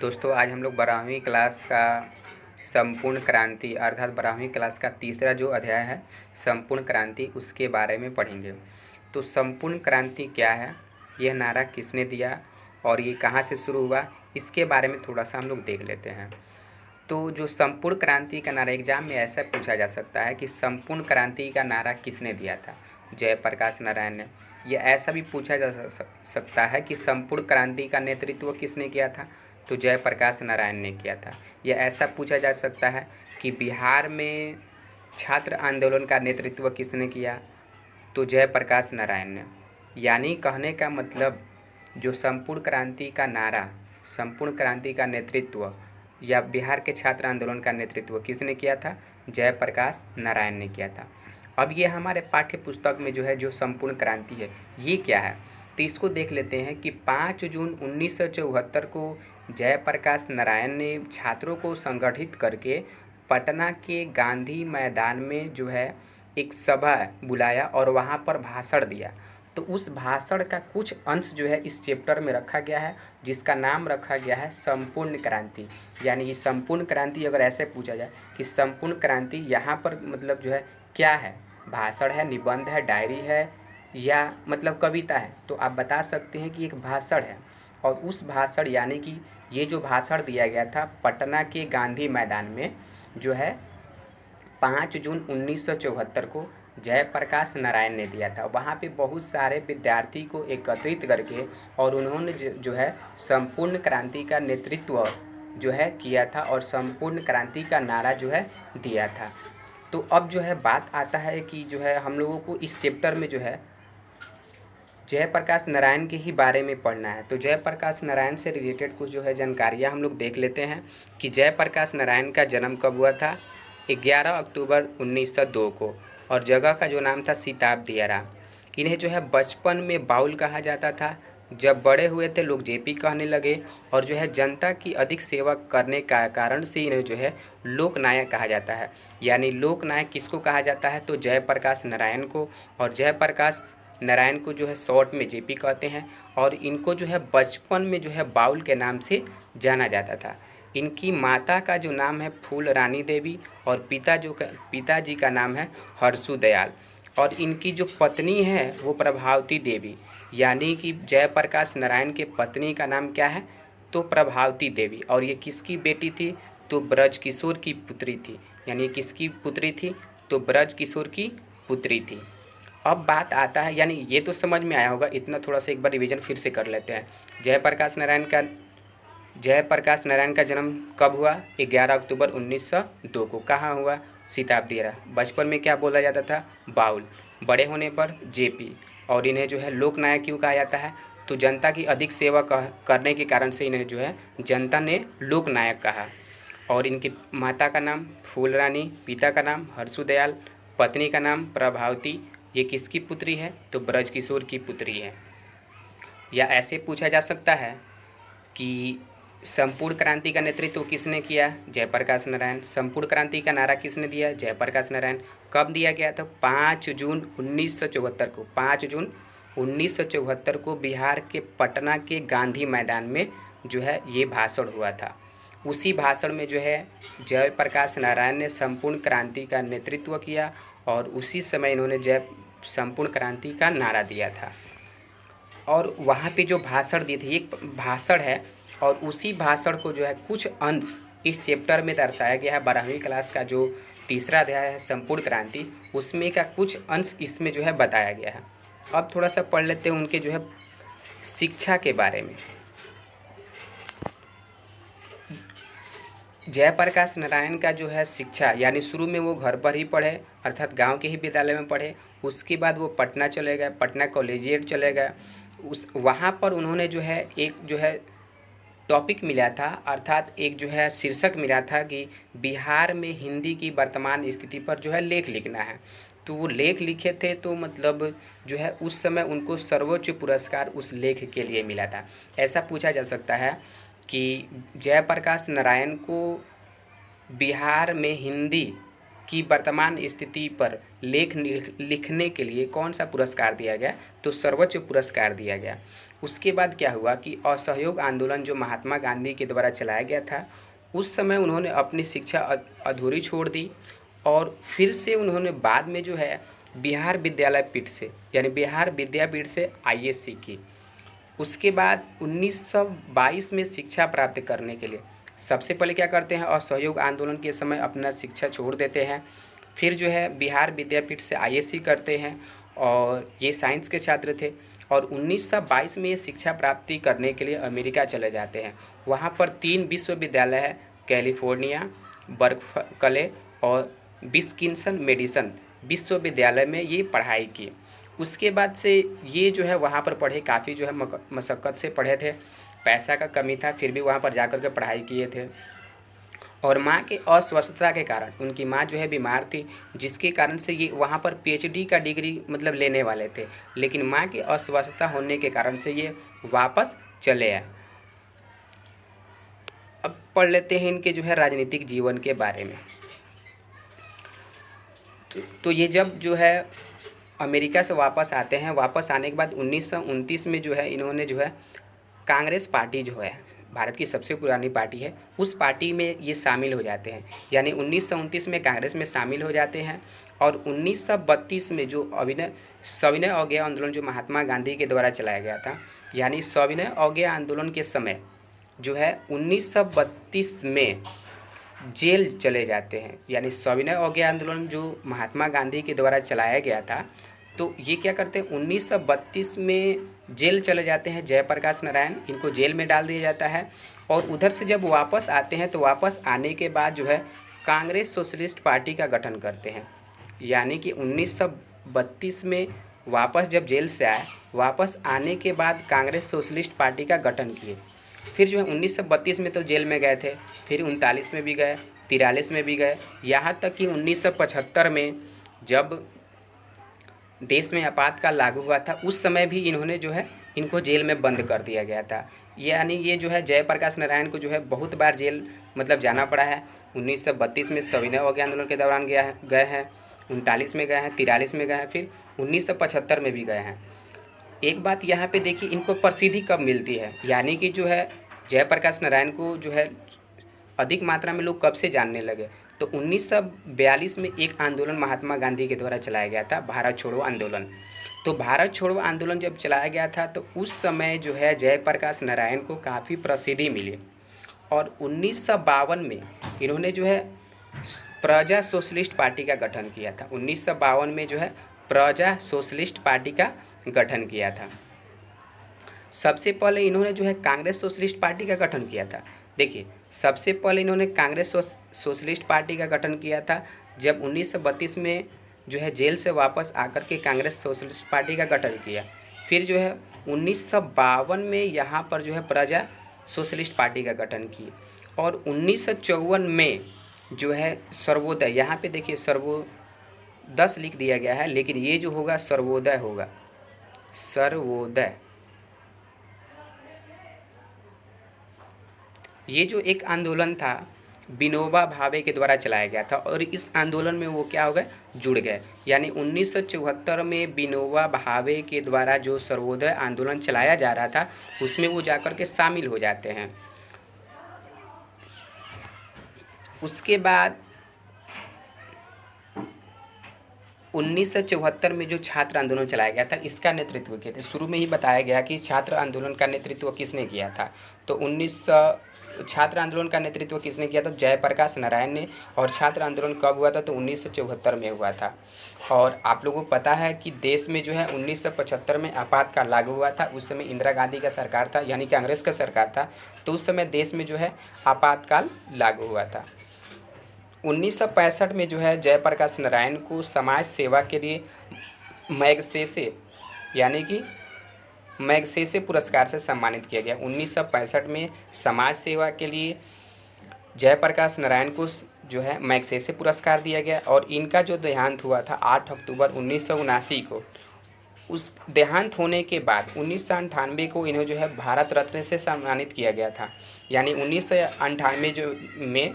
दोस्तों आज हम लोग 12वीं क्लास का संपूर्ण क्रांति अर्थात 12वीं क्लास का तीसरा जो अध्याय है संपूर्ण क्रांति उसके बारे में पढ़ेंगे। तो संपूर्ण क्रांति क्या है, यह नारा किसने दिया और ये कहाँ से शुरू हुआ, इसके बारे में थोड़ा सा हम लोग देख लेते हैं। तो जो संपूर्ण क्रांति का नारा एग्जाम में ऐसा पूछा जा सकता है कि संपूर्ण क्रांति का नारा किसने दिया था, जयप्रकाश नारायण ने। यह ऐसा भी पूछा जा सकता है कि संपूर्ण क्रांति का नेतृत्व किसने किया था, तो जयप्रकाश नारायण ने किया था। यह ऐसा पूछा जा सकता है कि बिहार में छात्र आंदोलन का नेतृत्व किसने किया, तो जयप्रकाश नारायण ने। यानी कहने का मतलब जो संपूर्ण क्रांति का नारा, संपूर्ण क्रांति का नेतृत्व या बिहार के छात्र आंदोलन का नेतृत्व किसने किया था, जयप्रकाश नारायण ने किया था। अब ये हमारे पाठ्य पुस्तक में जो है जो संपूर्ण क्रांति है ये क्या है, तो इसको देख लेते हैं कि 5 जून 1974 को जयप्रकाश नारायण ने छात्रों को संगठित करके पटना के गांधी मैदान में जो है एक सभा बुलाया और वहाँ पर भाषण दिया। तो उस भाषण का कुछ अंश जो है इस चैप्टर में रखा गया है जिसका नाम रखा गया है संपूर्ण क्रांति। यानी कि संपूर्ण क्रांति अगर ऐसे पूछा जाए कि संपूर्ण क्रांति यहाँ पर मतलब जो है क्या है, भाषण है, निबंध है, डायरी है या मतलब कविता है, तो आप बता सकते हैं कि एक भाषण है। और उस भाषण यानी कि ये जो भाषण दिया गया था पटना के गांधी मैदान में जो है 5 जून 1974 को जयप्रकाश नारायण ने दिया था। वहाँ पे बहुत सारे विद्यार्थी को एकत्रित करके और उन्होंने जो है संपूर्ण क्रांति का नेतृत्व जो है किया था और संपूर्ण क्रांति का नारा जो है दिया था। तो अब जो है बात आता है कि जो है हम लोगों को इस चैप्टर में जो है जयप्रकाश नारायण के ही बारे में पढ़ना है। तो जयप्रकाश नारायण से रिलेटेड कुछ जो है जानकारियाँ हम लोग देख लेते हैं कि जयप्रकाश नारायण का जन्म कब हुआ था, 11 अक्टूबर 1902 को, और जगह का जो नाम था सिताब दियारा। इन्हें जो है बचपन में बाउल कहा जाता था, जब बड़े हुए थे लोग जेपी कहने लगे और जो है जनता की अधिक सेवा करने का कारण से इन्हें जो है लोकनायक कहा जाता है। यानी लोकनायक किसको कहा जाता है, तो जयप्रकाश नारायण को। और जयप्रकाश नारायण को जो है शॉर्ट में जेपी कहते हैं और इनको जो है बचपन में जो है बाउल के नाम से जाना जाता था। इनकी माता का जो नाम है फूल रानी देवी और पिताजी का नाम है हर्षु दयाल और इनकी जो पत्नी है वो प्रभावती देवी। यानी कि जयप्रकाश नारायण के पत्नी का नाम क्या है, तो प्रभावती देवी। और ये किसकी बेटी थी, तो ब्रज किशोर की पुत्री थी। यानी किसकी पुत्री थी, तो ब्रज किशोर की पुत्री थी। अब बात आता है, यानी ये तो समझ में आया होगा, इतना थोड़ा सा एक बार रिवीजन फिर से कर लेते हैं। जयप्रकाश नारायण का जन्म कब हुआ, 11 अक्टूबर 1902 को। कहाँ हुआ, सिताब दियारा। बचपन में क्या बोला जाता था, बाउल। बड़े होने पर जेपी। और इन्हें जो है लोकनायक क्यों कहा जाता है, तो जनता की अधिक सेवा करने के कारण से इन्हें जो है जनता ने लोकनायक कहा। और इनकी माता का नाम फूल रानी, पिता का नाम हर्षुदयाल, पत्नी का नाम प्रभावती। ये किसकी पुत्री है, तो ब्रज किशोर की पुत्री है। या ऐसे पूछा जा सकता है कि संपूर्ण क्रांति का नेतृत्व किसने किया, जयप्रकाश नारायण। संपूर्ण क्रांति का नारा किसने दिया, जयप्रकाश नारायण। कब दिया गया था, 5 जून 1974 को। 5 जून 1974 को बिहार के पटना के गांधी मैदान में जो है ये भाषण हुआ था। उसी भाषण में जो है जयप्रकाश नारायण ने संपूर्ण क्रांति का नेतृत्व किया और उसी समय इन्होंने संपूर्ण क्रांति का नारा दिया था। और वहाँ पे जो भाषण दिए थे, एक भाषण है और उसी भाषण को जो है कुछ अंश इस चैप्टर में दर्शाया गया है। 12वीं क्लास का जो तीसरा अध्याय है संपूर्ण क्रांति, उसमें का कुछ अंश इसमें जो है बताया गया है। अब थोड़ा सा पढ़ लेते हैं उनके जो है शिक्षा के बारे में। जयप्रकाश नारायण का जो है शिक्षा, यानी शुरू में वो घर पर ही पढ़े अर्थात गांव के ही विद्यालय में पढ़े। उसके बाद वो पटना चले गए, पटना कॉलेजिएट चले गए। वहाँ पर उन्होंने जो है एक जो है टॉपिक मिला था अर्थात एक जो है शीर्षक मिला था कि बिहार में हिंदी की वर्तमान स्थिति पर जो है लेख लिखना है। तो वो लेख लिखे थे, तो मतलब जो है उस समय उनको सर्वोच्च पुरस्कार उस लेख के लिए मिला था। ऐसा पूछा जा सकता है कि जयप्रकाश नारायण को बिहार में हिंदी कि वर्तमान स्थिति पर लेख लिखने के लिए कौन सा पुरस्कार दिया गया, तो सर्वोच्च पुरस्कार दिया गया। उसके बाद क्या हुआ कि असहयोग आंदोलन जो महात्मा गांधी के द्वारा चलाया गया था, उस समय उन्होंने अपनी शिक्षा अधूरी छोड़ दी और फिर से उन्होंने बाद में जो है बिहार विद्यालय पीठ से यानी बिहार विद्यापीठ से आईएससी की। उसके बाद 1922 में शिक्षा प्राप्त करने के लिए सबसे पहले क्या करते हैं, असहयोग आंदोलन के समय अपना शिक्षा छोड़ देते हैं। फिर जो है बिहार विद्यापीठ से आईएससी करते हैं और ये साइंस के छात्र थे। और 1922 में ये शिक्षा प्राप्ति करने के लिए अमेरिका चले जाते हैं। वहाँ पर 3 विश्वविद्यालय है, कैलिफोर्निया, बर्कले और विस्किंसन मेडिसन विश्वविद्यालय में ये पढ़ाई की। उसके बाद से ये जो है वहाँ पर पढ़े, काफ़ी जो है मशक्क़त से पढ़े थे, पैसा का कमी था, फिर भी वहाँ पर जाकर के पढ़ाई किए थे। और माँ के अस्वस्थता के कारण, उनकी माँ जो है बीमार थी, जिसके कारण से ये वहाँ पर पीएचडी का डिग्री मतलब लेने वाले थे, लेकिन माँ की अस्वस्थता होने के कारण से ये वापस चले आए। अब पढ़ लेते हैं इनके जो है राजनीतिक जीवन के बारे में। तो ये जब जो है अमेरिका से वापस आते हैं, वापस आने के बाद 1929 में जो है इन्होंने जो है कांग्रेस पार्टी जो है भारत की सबसे पुरानी पार्टी है, उस पार्टी में ये शामिल हो जाते हैं। यानी 1929 में कांग्रेस में शामिल हो जाते हैं। और 1932 में जो सविनय अवज्ञा आंदोलन जो महात्मा गांधी के द्वारा चलाया गया था, यानी सविनय अवज्ञा आंदोलन के समय जो है 1932 में जेल चले जाते हैं। यानी सविनय अवज्ञा आंदोलन जो महात्मा गांधी के द्वारा चलाया गया था, तो ये क्या करते हैं 1932 में जेल चले जाते हैं जयप्रकाश नारायण, इनको जेल में डाल दिया जाता है। और उधर से जब वापस आते हैं तो वापस आने के बाद जो है कांग्रेस सोशलिस्ट पार्टी का गठन करते हैं। यानी कि 1932 में वापस जब जेल से आए, वापस आने के बाद कांग्रेस सोशलिस्ट पार्टी का गठन किए। फिर जो है 1932 में तो जेल में गए थे, फिर 39 में भी गए, 43 में भी गए, यहाँ तक कि 1975 में जब देश में आपातकाल लागू हुआ था, उस समय भी इन्होंने जो है इनको जेल में बंद कर दिया गया था। यानी ये जो है जयप्रकाश नारायण को जो है बहुत बार जेल मतलब जाना पड़ा है। 1932 में सविनय अवज्ञा आंदोलन के दौरान गए हैं, 39 में गए हैं, 43 में गए हैं, फिर 1975 में भी गए हैं। एक बात यहाँ पे देखिए, इनको प्रसिद्धि कब मिलती है, यानी कि जो है जयप्रकाश नारायण को जो है अधिक मात्रा में लोग कब से जानने लगे, तो 1942 में एक आंदोलन महात्मा गांधी के द्वारा चलाया गया था, भारत छोड़ो आंदोलन। तो भारत छोड़ो आंदोलन जब चलाया गया था तो उस समय जो है जयप्रकाश नारायण को काफ़ी प्रसिद्धि मिली। और 1952 में इन्होंने जो है प्रजा सोशलिस्ट पार्टी का गठन किया था। 1952 में जो है प्रजा सोशलिस्ट पार्टी का गठन किया था। सबसे पहले इन्होंने जो है कांग्रेस सोशलिस्ट पार्टी का गठन किया था। देखिए, सबसे पहले इन्होंने कांग्रेस सोशलिस्ट पार्टी का गठन किया था जब 1932 में जो है जेल से वापस आकर के कांग्रेस सोशलिस्ट पार्टी का गठन किया। फिर जो है 1952 में यहाँ पर जो है प्रजा सोशलिस्ट पार्टी का गठन किए। और 1954 में जो है सर्वोदय, यहाँ पे देखिए 10 लिख दिया गया है, लेकिन ये जो होगा सर्वोदय होगा, सर्वोदय। ये जो एक आंदोलन था विनोबा भावे के द्वारा चलाया गया था और इस आंदोलन में वो क्या हो गए, जुड़ गए। यानी 1974 में विनोबा भावे के द्वारा जो सर्वोदय आंदोलन चलाया जा रहा था उसमें वो जाकर के शामिल हो जाते हैं। उसके बाद 1974 में जो छात्र आंदोलन चलाया गया था इसका नेतृत्व किए थे। शुरू में ही बताया गया कि छात्र आंदोलन का नेतृत्व किसने किया था, तो छात्र आंदोलन का नेतृत्व किसने किया था, जयप्रकाश नारायण ने। और छात्र आंदोलन कब हुआ था, तो 1974 में हुआ था। और आप लोगों को पता है कि देश में जो है 1975 में आपातकाल लागू हुआ था। उस समय इंदिरा गांधी का सरकार था, यानी कांग्रेस का सरकार था, तो उस समय देश में जो है आपातकाल लागू हुआ था। 1965 में जो है जयप्रकाश नारायण को समाज सेवा के लिए मैगसेसे यानी कि मैगसेसे पुरस्कार से सम्मानित किया गया। 1965 में समाज सेवा के लिए जयप्रकाश नारायण को जो है मैगसेसे पुरस्कार दिया गया। और इनका जो देहांत हुआ था 8 अक्टूबर 1979 को। उस देहांत होने के बाद 1998 को इन्हें जो है भारत रत्न से सम्मानित किया गया था। यानी 1998 में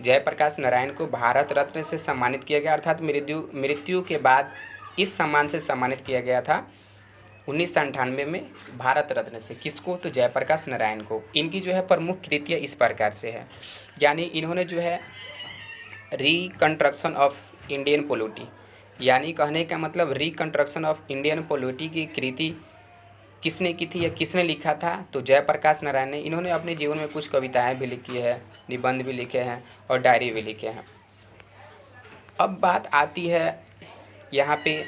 जयप्रकाश नारायण को भारत रत्न से सम्मानित किया गया, अर्थात मृत्यु के बाद इस सम्मान से सम्मानित किया गया था 1998 में भारत रत्न से। किसको? तो जयप्रकाश नारायण को। इनकी जो है प्रमुख कृतियाँ इस प्रकार से है, यानी इन्होंने जो है रिकंस्ट्रक्शन ऑफ इंडियन पॉलिटी, यानी कहने का मतलब रिकंस्ट्रक्शन ऑफ इंडियन पॉलिटी की कृति किसने की थी या किसने लिखा था? तो जयप्रकाश नारायण ने। इन्होंने अपने जीवन में कुछ कविताएं भी लिखी है, निबंध भी लिखे हैं और डायरी भी लिखे हैं। अब बात आती है यहाँ पे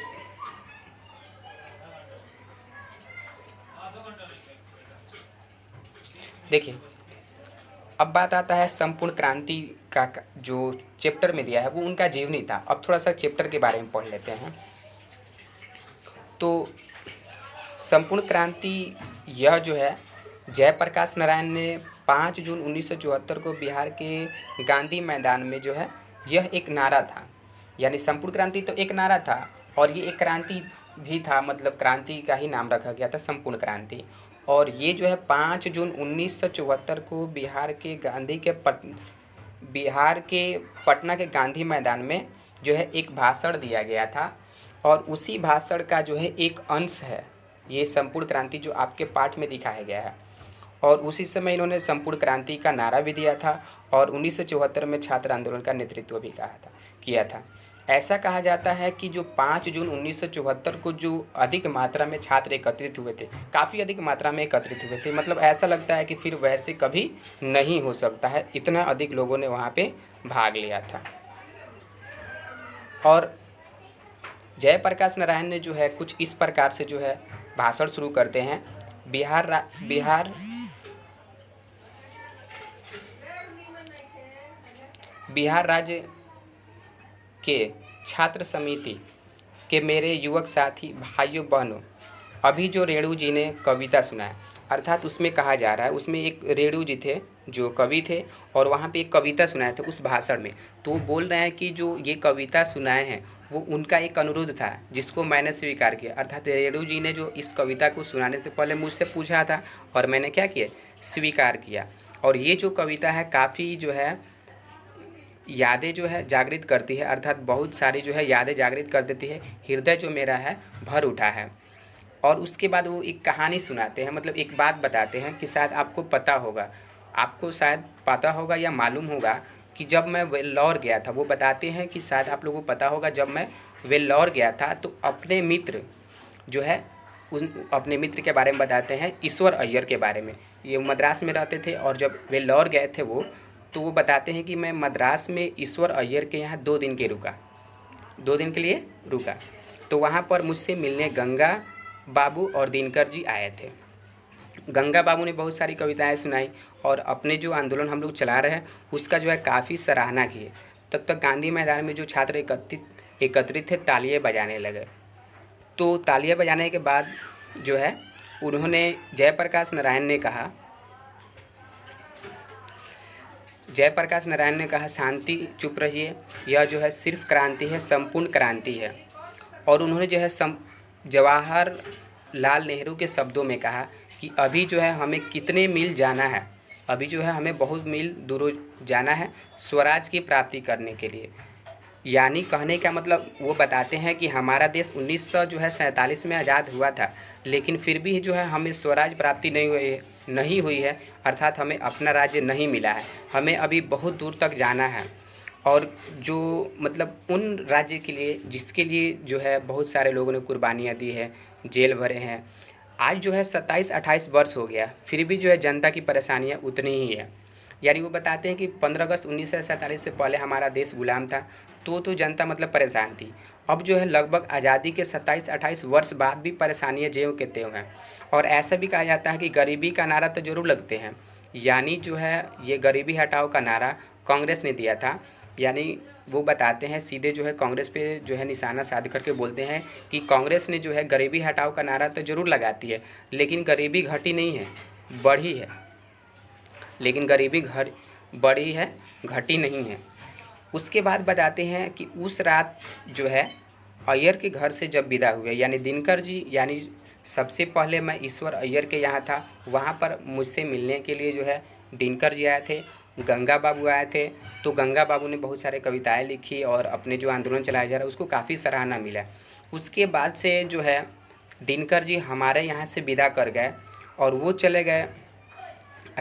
देखिए, अब बात आता है संपूर्ण क्रांति का जो चैप्टर में दिया है वो उनका जीवनी था। अब थोड़ा सा चैप्टर के बारे में पढ़ लेते हैं। तो संपूर्ण क्रांति यह जो है जयप्रकाश नारायण ने 5 जून 1974 को बिहार के गांधी मैदान में जो है यह एक नारा था, यानी संपूर्ण क्रांति तो एक नारा था और ये एक क्रांति भी था, मतलब क्रांति का ही नाम रखा गया था संपूर्ण क्रांति। और ये जो है 5 जून 1974 को बिहार के पटना के गांधी मैदान में जो है एक भाषण दिया गया था और उसी भाषण का जो है एक अंश है ये संपूर्ण क्रांति जो आपके पाठ में दिखाया गया है। और उसी समय इन्होंने संपूर्ण क्रांति का नारा भी दिया था और 1974 में छात्र आंदोलन का नेतृत्व भी किया था। ऐसा कहा जाता है कि जो 5 जून 1974 को जो अधिक मात्रा में छात्र एकत्रित हुए थे, काफ़ी अधिक मात्रा में एकत्रित हुए थे, मतलब ऐसा लगता है कि फिर वैसे कभी नहीं हो सकता है, इतना अधिक लोगों ने वहाँ पे भाग लिया था। और जयप्रकाश नारायण ने जो है कुछ इस प्रकार से जो है भाषण शुरू करते हैं। बिहार राज्य के छात्र समिति के मेरे युवक साथी भाइयों बहनों, अभी जो रेणु जी ने कविता सुनाया, अर्थात उसमें कहा जा रहा है, उसमें एक रेणु जी थे जो कवि थे और वहाँ पे एक कविता सुनाए थे उस भाषण में। तो वो बोल रहे हैं कि जो ये कविता सुनाए हैं वो उनका एक अनुरोध था जिसको मैंने स्वीकार किया, अर्थात रेणु जी ने जो इस कविता को सुनाने से पहले मुझसे पूछा था और मैंने क्या किया? स्वीकार किया। और ये जो कविता है काफ़ी जो है यादें जो है जागृत करती है, अर्थात बहुत सारी जो है यादें जागृत कर देती है, हृदय जो मेरा है भर उठा है। और उसके बाद वो एक कहानी सुनाते हैं, मतलब एक बात बताते हैं कि शायद आपको पता होगा, आपको शायद पता होगा या मालूम होगा कि जब मैं वेल्लोर गया था, वो बताते हैं कि शायद आप लोगों को पता होगा, जब मैं वेल्लोर गया था तो अपने मित्र जो है अपने मित्र के बारे में बताते हैं, ईश्वर अय्यर के बारे में। ये मद्रास में रहते थे और जब वेल्लोर गए थे तो वो बताते हैं कि मैं मद्रास में ईश्वर अय्यर के यहाँ 2 दिन के लिए रुका। तो वहाँ पर मुझसे मिलने गंगा बाबू और दिनकर जी आए थे। गंगा बाबू ने बहुत सारी कविताएं सुनाई और अपने जो आंदोलन हम लोग चला रहे हैं उसका जो है काफ़ी सराहना की। तब तक गांधी मैदान में जो छात्र एकत्रित थे तालियां बजाने लगे। तो तालियां बजाने के बाद जो है उन्होंने जयप्रकाश नारायण ने कहा शांति, चुप रहिए, यह जो है सिर्फ क्रांति है, संपूर्ण क्रांति है। और उन्होंने जो है जवाहरलाल नेहरू के शब्दों में कहा कि अभी जो है हमें कितने मील जाना है, अभी जो है हमें बहुत मील दूर जाना है स्वराज की प्राप्ति करने के लिए। यानी कहने का मतलब वो बताते हैं कि हमारा देश 1947 में आज़ाद हुआ था, लेकिन फिर भी जो है हमें स्वराज प्राप्ति नहीं हुई है, अर्थात हमें अपना राज्य नहीं मिला है, हमें अभी बहुत दूर तक जाना है। और जो मतलब उन राज्य के लिए जिसके लिए जो है बहुत सारे लोगों ने कुर्बानियाँ दी है, जेल भरे हैं। आज जो है 27-28 वर्ष हो गया, फिर भी जो है जनता की परेशानियाँ उतनी ही है। यानी वो बताते हैं कि 15 अगस्त 1947 से पहले हमारा देश गुलाम था तो जनता मतलब परेशान थी। अब जो है लगभग आज़ादी के 27-28 वर्ष बाद भी परेशानियाँ ज्यों के त्यों हैं। और ऐसा भी कहा जाता है कि गरीबी का नारा तो ज़रूर लगते हैं, यानी जो है ये गरीबी हटाओ का नारा कांग्रेस ने दिया था। यानी वो बताते हैं सीधे जो है कांग्रेस पे जो है निशाना साध करके बोलते हैं कि कांग्रेस ने जो है गरीबी हटाओ का नारा तो ज़रूर लगाती है, लेकिन गरीबी घटी नहीं है, बढ़ी है। लेकिन गरीबी बढ़ी है, घटी नहीं है। उसके बाद बताते हैं कि उस रात जो है अय्यर के घर से जब विदा हुए, यानी दिनकर जी, यानी सबसे पहले मैं ईश्वर अय्यर के यहाँ था, वहाँ पर मुझसे मिलने के लिए जो है दिनकर जी आए थे। गंगा बाबू आए थे, तो गंगा बाबू ने बहुत सारे कविताएं लिखी और अपने जो आंदोलन चलाया जा रहा है उसको काफ़ी सराहना मिला। उसके बाद से जो है दिनकर जी हमारे यहाँ से विदा कर गए और वो चले गए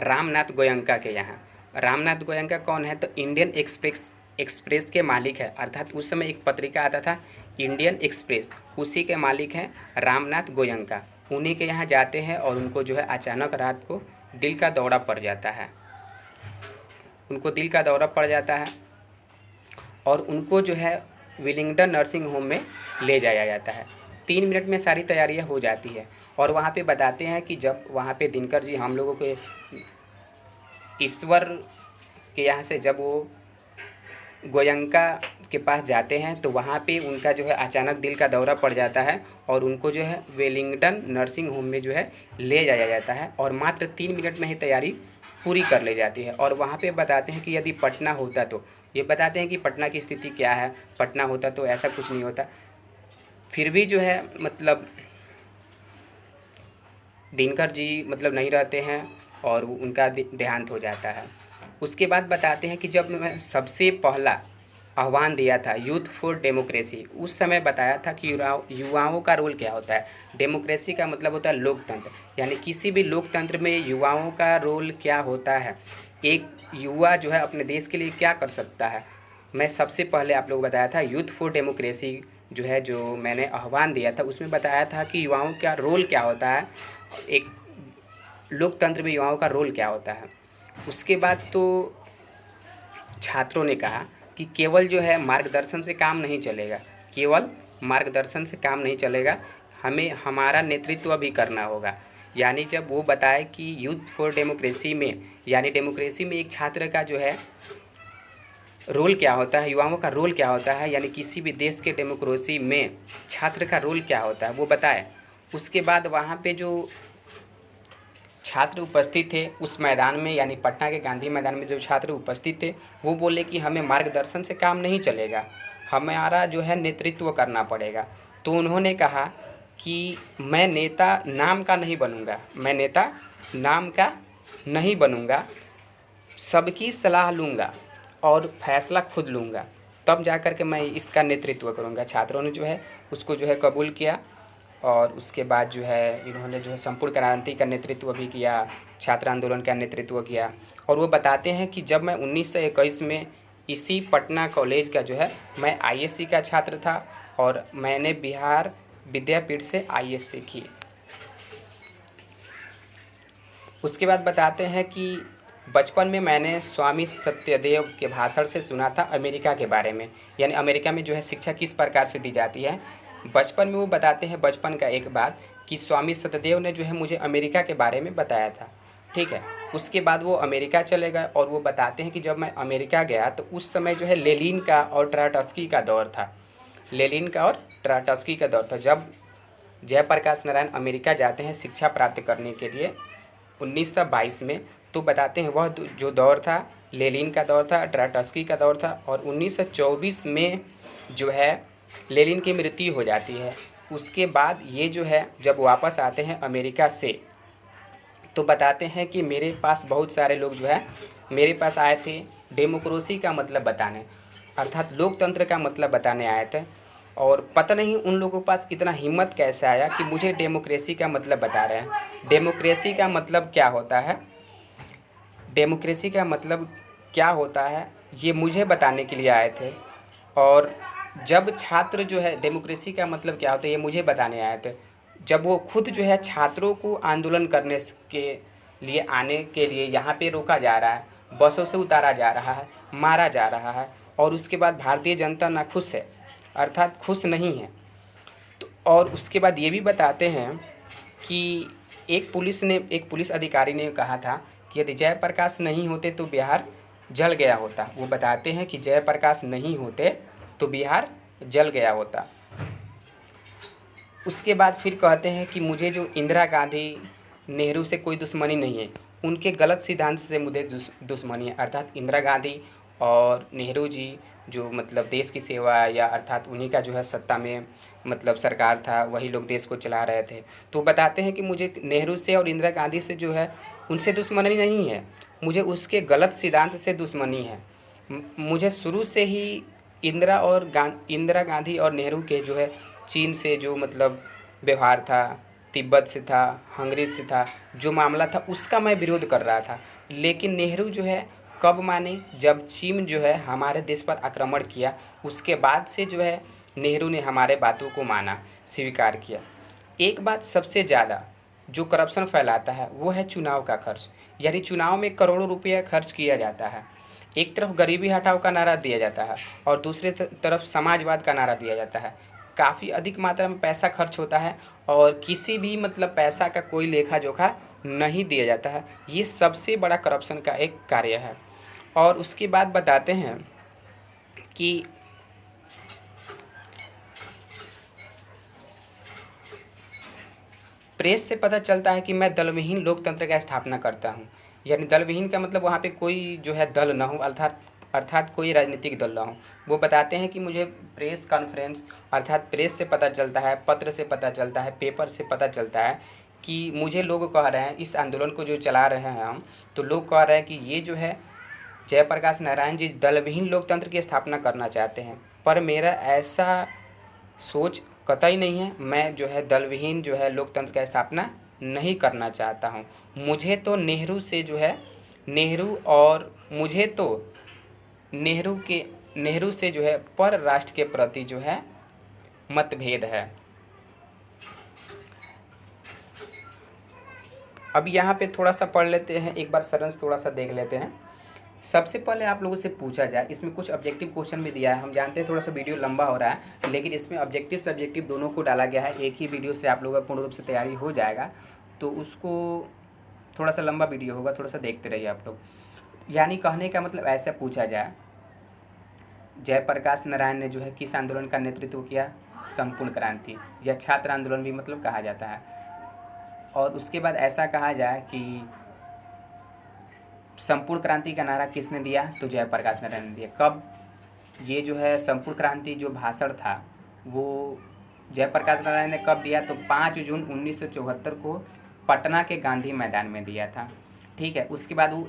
रामनाथ गोयंका के यहाँ। रामनाथ गोयंका कौन है? तो इंडियन एक्सप्रेस के मालिक है, अर्थात उस समय एक पत्रिका आता था इंडियन एक्सप्रेस, उसी के मालिक हैं रामनाथ गोयंका। उन्हीं के यहाँ जाते हैं और उनको जो है अचानक रात को दिल का दौरा पड़ जाता है। उनको दिल का दौरा पड़ जाता है और उनको जो है विलिंगडन नर्सिंग होम में ले जाया जाता है। 3 मिनट में सारी तैयारियां हो जाती है और वहाँ पे बताते हैं कि जब वहाँ पे दिनकर जी हम लोगों के ईश्वर के यहाँ से जब वो गोयंका के पास जाते हैं तो वहाँ पे उनका जो है अचानक दिल का दौरा पड़ जाता है और उनको जो है वेलिंगडन नर्सिंग होम में जो है ले जाया जाता है और मात्र 3 मिनट में ही तैयारी पूरी कर ली जाती है। और वहाँ पे बताते हैं कि यदि पटना होता तो, ये बताते हैं कि पटना की स्थिति क्या है, पटना होता तो ऐसा कुछ नहीं होता। फिर भी जो है मतलब दिनकर जी मतलब नहीं रहते हैं और उनका देहांत हो जाता है। उसके बाद बताते हैं कि जब मैं सबसे पहला आह्वान दिया था यूथ फॉर डेमोक्रेसी, उस समय बताया था कि युवाओं का रोल क्या होता है। डेमोक्रेसी का मतलब होता है लोकतंत्र, यानी किसी भी लोकतंत्र में युवाओं का रोल क्या होता है, एक युवा जो है अपने देश के लिए क्या कर सकता है। मैं सबसे पहले आप लोग बताया था यूथ फॉर डेमोक्रेसी जो है, जो मैंने आह्वान दिया था उसमें बताया था कि युवाओं का रोल क्या होता है, एक लोकतंत्र में युवाओं का रोल क्या होता है। उसके बाद तो छात्रों ने कहा कि केवल जो है मार्गदर्शन से काम नहीं चलेगा, केवल मार्गदर्शन से काम नहीं चलेगा, हमें हमारा नेतृत्व भी करना होगा। यानी जब वो बताए कि यूथ फॉर डेमोक्रेसी में, यानी डेमोक्रेसी में एक छात्र का जो है रोल क्या होता है, युवाओं का रोल क्या होता है, यानी किसी भी देश के डेमोक्रेसी में छात्र का रोल क्या होता है वो बताए। उसके बाद वहाँ पे जो छात्र उपस्थित थे उस मैदान में, यानी पटना के गांधी मैदान में जो छात्र उपस्थित थे वो बोले कि हमें मार्गदर्शन से काम नहीं चलेगा, हमारा जो है नेतृत्व करना पड़ेगा। तो उन्होंने कहा कि मैं नेता नाम का नहीं बनूंगा, मैं नेता नाम का नहीं बनूंगा, सबकी सलाह लूँगा और फैसला खुद लूँगा, तब जा कर के मैं इसका नेतृत्व करूँगा। छात्रों ने जो है उसको जो है कबूल किया और उसके बाद जो है इन्होंने जो है संपूर्ण क्रांति का नेतृत्व भी किया, छात्र आंदोलन का नेतृत्व किया। और वो बताते हैं कि जब मैं 1921 में इसी पटना कॉलेज का जो है मैं आईएससी का छात्र था और मैंने बिहार विद्यापीठ से आईएससी की। उसके बाद बताते हैं कि बचपन में मैंने स्वामी सत्यदेव के भाषण से सुना था अमेरिका के बारे में, यानी अमेरिका में जो है शिक्षा किस प्रकार से दी जाती है। बचपन में वो बताते हैं, बचपन का एक बात, कि स्वामी सत्यदेव ने जो है मुझे अमेरिका के बारे में बताया था, ठीक है। उसके बाद वो अमेरिका चले गए और वो बताते हैं कि जब मैं अमेरिका गया तो उस समय जो है लेनिन का और ट्राटस्की का दौर था, लेनिन का और ट्राटस्की का दौर था। जब जयप्रकाश नारायण अमेरिका जाते हैं शिक्षा प्राप्त करने के लिए 1922 में, तो बताते हैं वह जो दौर था लेनिन का दौर था, ट्राटस्की का दौर था। और 1924 में जो है लेनिन की मृत्यु हो जाती है। उसके बाद ये जो है जब वापस आते हैं अमेरिका से, तो बताते हैं कि मेरे पास बहुत सारे लोग जो है मेरे पास आए थे डेमोक्रेसी का मतलब बताने, अर्थात लोकतंत्र का मतलब बताने आए थे। और पता नहीं उन लोगों के पास इतना हिम्मत कैसे आया कि मुझे डेमोक्रेसी का मतलब बता रहे हैं। डेमोक्रेसी का मतलब क्या होता है, डेमोक्रेसी का मतलब क्या होता है ये मुझे बताने के लिए आए थे। और जब छात्र जो है डेमोक्रेसी का मतलब क्या होता है ये मुझे बताने आए थे, जब वो खुद जो है छात्रों को आंदोलन करने के लिए आने के लिए यहाँ पे रोका जा रहा है, बसों से उतारा जा रहा है, मारा जा रहा है, और उसके बाद भारतीय जनता नाखुश है, अर्थात खुश नहीं है। तो और उसके बाद ये भी बताते हैं कि एक पुलिस अधिकारी ने कहा था कि यदि जयप्रकाश नहीं होते तो बिहार जल गया होता। वो बताते हैं कि जयप्रकाश नहीं होते तो बिहार जल गया होता। उसके बाद फिर कहते हैं कि मुझे जो इंदिरा गांधी नेहरू से कोई दुश्मनी नहीं है, उनके गलत सिद्धांत से मुझे दुश्मनी है। अर्थात इंदिरा गांधी और नेहरू जी जो मतलब देश की सेवा, या अर्थात उन्हीं का जो है सत्ता में मतलब सरकार था, वही लोग देश को चला रहे थे। तो बताते हैं कि मुझे नेहरू से और इंदिरा गांधी से जो है उनसे दुश्मनी नहीं है, मुझे उसके गलत सिद्धांत से दुश्मनी है। मुझे शुरू से ही इंदिरा गांधी और नेहरू के जो है चीन से जो मतलब व्यवहार था, तिब्बत से था, हंगरी से था, जो मामला था उसका मैं विरोध कर रहा था। लेकिन नेहरू जो है कब माने, जब चीन जो है हमारे देश पर आक्रमण किया, उसके बाद से जो है नेहरू ने हमारे बातों को माना, स्वीकार किया। एक बात सबसे ज़्यादा जो करप्शन फैलाता है वो है चुनाव का खर्च। यानी चुनाव में करोड़ों रुपया खर्च किया जाता है। एक तरफ गरीबी हटाओ का नारा दिया जाता है और दूसरे तरफ समाजवाद का नारा दिया जाता है। काफ़ी अधिक मात्रा में पैसा खर्च होता है और किसी भी मतलब पैसा का कोई लेखा जोखा नहीं दिया जाता है। ये सबसे बड़ा करप्शन का एक कार्य है। और उसके बाद बताते हैं कि प्रेस से पता चलता है कि मैं दलविहीन लोकतंत्र का स्थापना करता हूँ। यानी दलविहीन का मतलब वहाँ पे कोई जो है दल ना हो, अर्थात कोई राजनीतिक दल ना हो। वो बताते हैं कि मुझे प्रेस कॉन्फ्रेंस अर्थात प्रेस से पता चलता है, पत्र से पता चलता है, पेपर से पता चलता है कि मुझे लोग कह रहे हैं, इस आंदोलन को जो चला रहे हैं हम, तो लोग कह रहे हैं कि ये जो है जयप्रकाश नारायण जी दलविहीन लोकतंत्र की स्थापना करना चाहते हैं। पर मेरा ऐसा सोच कतई नहीं है। मैं जो है दलविहीन जो है लोकतंत्र का स्थापना नहीं करना चाहता हूँ। मुझे तो नेहरू से जो है नेहरू से जो है पर राष्ट्र के प्रति जो है मतभेद है। अब यहाँ पे थोड़ा सा पढ़ लेते हैं, एक बार सारांश थोड़ा सा देख लेते हैं। सबसे पहले आप लोगों से पूछा जाए, इसमें कुछ ऑब्जेक्टिव क्वेश्चन भी दिया है। हम जानते हैं थोड़ा सा वीडियो लंबा हो रहा है, लेकिन इसमें ऑब्जेक्टिव सब्जेक्टिव दोनों को डाला गया है। एक ही वीडियो से आप लोगों का पूर्ण रूप से तैयारी हो जाएगा, तो उसको थोड़ा सा लंबा वीडियो होगा, थोड़ा सा देखते रहिए आप लोग। यानी कहने का मतलब ऐसा पूछा जाए, जयप्रकाश नारायण ने जो है किस आंदोलन का नेतृत्व किया? संपूर्ण क्रांति या छात्र आंदोलन भी मतलब कहा जाता है। और उसके बाद ऐसा कहा जाए कि संपूर्ण क्रांति का नारा किसने दिया? तो जयप्रकाश नारायण ने दिया। कब? ये जो है संपूर्ण क्रांति जो भाषण था वो जयप्रकाश नारायण ने कब दिया? तो 5 जून 1974 को पटना के गांधी मैदान में दिया था। ठीक है। उसके बाद वो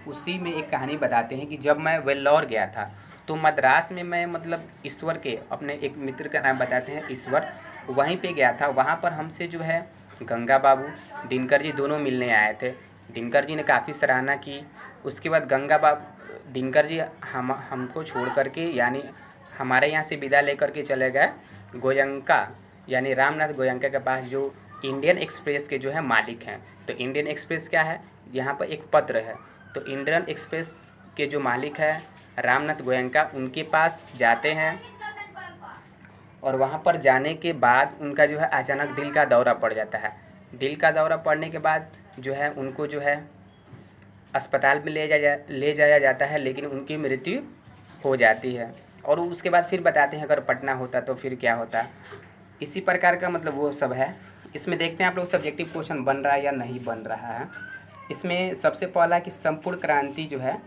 उसी में एक कहानी बताते हैं कि जब मैं वेल्लोर गया था तो मद्रास में मैं मतलब ईश्वर के अपने एक मित्र का नाम बताते हैं ईश्वर, वहीं पे गया था। वहाँ पर हमसे जो है गंगा बाबू, दिनकर जी दोनों मिलने आए थे। दिनकर जी ने काफ़ी सराहना की। उसके बाद दिनकर जी हमको छोड़ करके यानी हमारे यहाँ से विदा लेकर के चले गए गोयंका यानी रामनाथ गोयंका के पास, जो इंडियन एक्सप्रेस के जो है मालिक हैं। तो इंडियन एक्सप्रेस क्या है? यहाँ पर एक पत्र है। तो इंडियन एक्सप्रेस के जो मालिक है रामनाथ गोयंका, उनके पास जाते हैं और वहाँ पर जाने के बाद उनका जो है अचानक दिल का दौरा पड़ जाता है। दिल का दौरा पड़ने के बाद जो है उनको जो है अस्पताल में ले जाया जाता है, लेकिन उनकी मृत्यु हो जाती है। और उसके बाद फिर बताते हैं अगर पटना होता तो फिर क्या होता। इसी प्रकार का मतलब वो सब है। इसमें देखते हैं आप लोग सब्जेक्टिव क्वेश्चन बन रहा है या नहीं बन रहा है। इसमें सबसे पहला कि संपूर्ण क्रांति जो है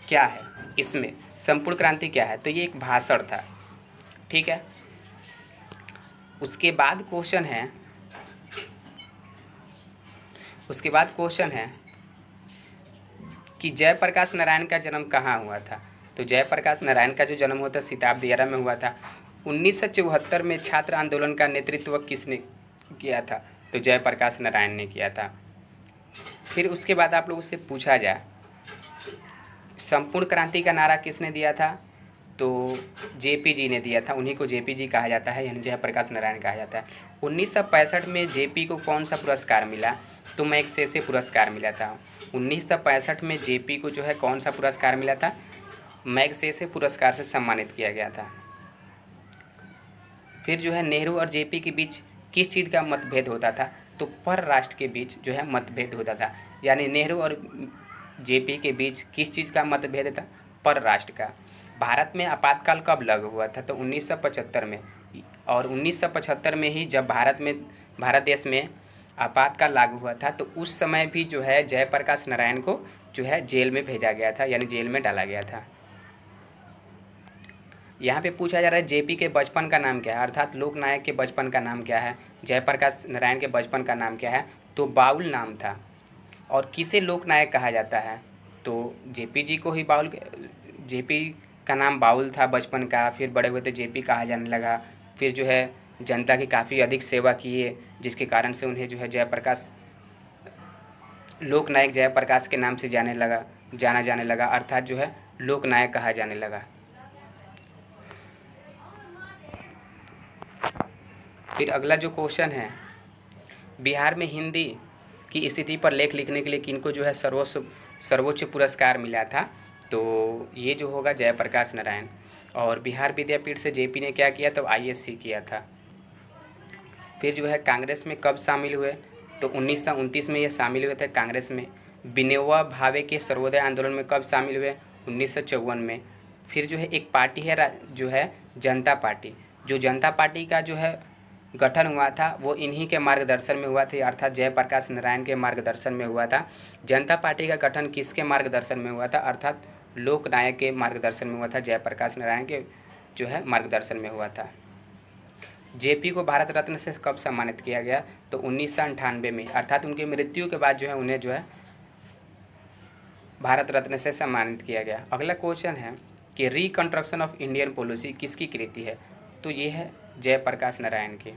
क्या है? इसमें संपूर्ण क्रांति क्या है? तो ये एक भाषण था। ठीक है। उसके बाद क्वेश्चन है कि जयप्रकाश नारायण का जन्म कहाँ हुआ था? तो जयप्रकाश नारायण का जो जन्म हुआ था सिताब दियारा में हुआ था। 1974 में छात्र आंदोलन का नेतृत्व किसने किया था? तो जयप्रकाश नारायण ने किया था। फिर उसके बाद आप लोगों से पूछा जाए संपूर्ण क्रांति का नारा किसने दिया था? तो जेपी जी ने दिया था। उन्हीं को जेपी जी कहा जाता है, यानी जयप्रकाश नारायण कहा जाता है। 1965 में जेपी को कौन सा पुरस्कार मिला? तो मैग्सेसे पुरस्कार मिला था। 1965 में जेपी को जो है कौन सा पुरस्कार मिला था? मैग्सेसे पुरस्कार से सम्मानित किया गया था। फिर जो है नेहरू और जेपी के बीच किस चीज़ का मतभेद होता था? तो पर राष्ट्र के बीच जो है मतभेद होता था। यानी नेहरू और जेपी के बीच किस चीज़ का मतभेद था? पर राष्ट्र का। भारत में आपातकाल कब लागू हुआ था? तो 1975 में। और 1975 में ही जब भारत देश में आपातकाल लागू हुआ था तो उस समय भी जो है जयप्रकाश नारायण को जो है जेल में भेजा गया था, यानी जेल में डाला गया था। यहाँ पे पूछा जा रहा है जेपी के बचपन का नाम क्या है? अर्थात लोकनायक के बचपन का नाम क्या है? जयप्रकाश नारायण के बचपन का नाम क्या है? तो बाउल नाम था। और किसे लोकनायक कहा जाता है? तो जेपी जी को ही जेपी का नाम बाउल था बचपन का, फिर बड़े हुए तो जेपी कहा जाने लगा। फिर जो है जनता की काफ़ी अधिक सेवा की है, जिसके कारण से उन्हें जो है जयप्रकाश, लोकनायक जयप्रकाश के नाम से जाना जाने लगा, अर्थात जो है लोकनायक कहा जाने लगा। फिर अगला जो क्वेश्चन है, बिहार में हिंदी की स्थिति पर लेख लिखने के लिए किनको जो है सर्वोच्च पुरस्कार मिला था? तो ये जो होगा जयप्रकाश नारायण। और बिहार विद्यापीठ से जेपी ने क्या किया? तो आईएससी किया था। फिर जो है कांग्रेस में कब शामिल हुए? तो 1929 में ये शामिल हुए थे कांग्रेस में। विनोबा भावे के सर्वोदय आंदोलन में कब शामिल हुए? 1954 में। फिर जो है एक पार्टी है जो है जनता पार्टी, जो जनता पार्टी का जो है गठन हुआ था वो इन्हीं के मार्गदर्शन में हुआ था, अर्थात जयप्रकाश नारायण के मार्गदर्शन में हुआ था। जनता पार्टी का गठन किसके मार्गदर्शन में हुआ था? अर्थात लोकनायक के मार्गदर्शन में हुआ था, जयप्रकाश नारायण के जो है मार्गदर्शन में हुआ था। जेपी को भारत रत्न से कब सम्मानित किया गया? तो 1998 में, अर्थात उनकी मृत्यु के बाद जो है उन्हें जो है भारत रत्न से सम्मानित किया गया। अगला क्वेश्चन है कि रिकंस्ट्रक्शन ऑफ इंडियन पॉलिसी किसकी कृति है? तो ये है जयप्रकाश नारायण की।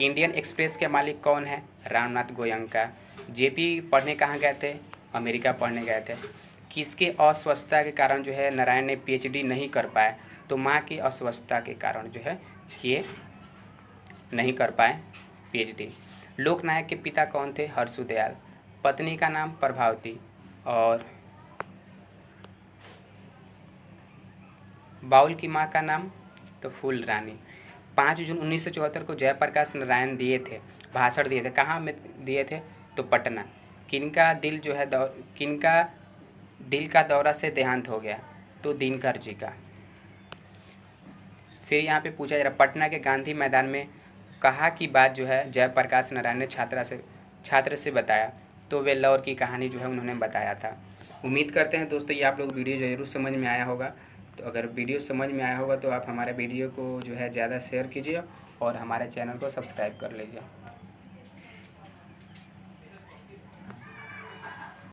इंडियन एक्सप्रेस के मालिक कौन है? रामनाथ गोयनका। जेपी पढ़ने कहाँ गए थे? अमेरिका पढ़ने गए थे। किसके अस्वस्थता के कारण जो है नारायण ने पीएचडी नहीं कर पाए? तो माँ की अस्वस्थता के कारण जो है ये नहीं कर पाए पीएचडी। लोकनायक के पिता कौन थे? हर्षुदयाल। पत्नी का नाम प्रभावती और बाउल की माँ का नाम तो फूल रानी। 5 जून 1974 को जयप्रकाश नारायण भाषण दिए थे। कहाँ में दिए थे? तो पटना। किनका दिल का दौरा से देहांत हो गया? तो दिनकर जी का। फिर यहाँ पे पूछा जा रहा, पटना के गांधी मैदान में कहा की बात जो है जयप्रकाश नारायण ने छात्र से बताया? तो वे लौर की कहानी जो है उन्होंने बताया था। उम्मीद करते हैं दोस्तों ये आप लोग वीडियो ज़रूर समझ में आया होगा। तो अगर वीडियो समझ में आया होगा तो आप हमारे वीडियो को जो है ज़्यादा शेयर कीजिए और हमारे चैनल को सब्सक्राइब कर लीजिए।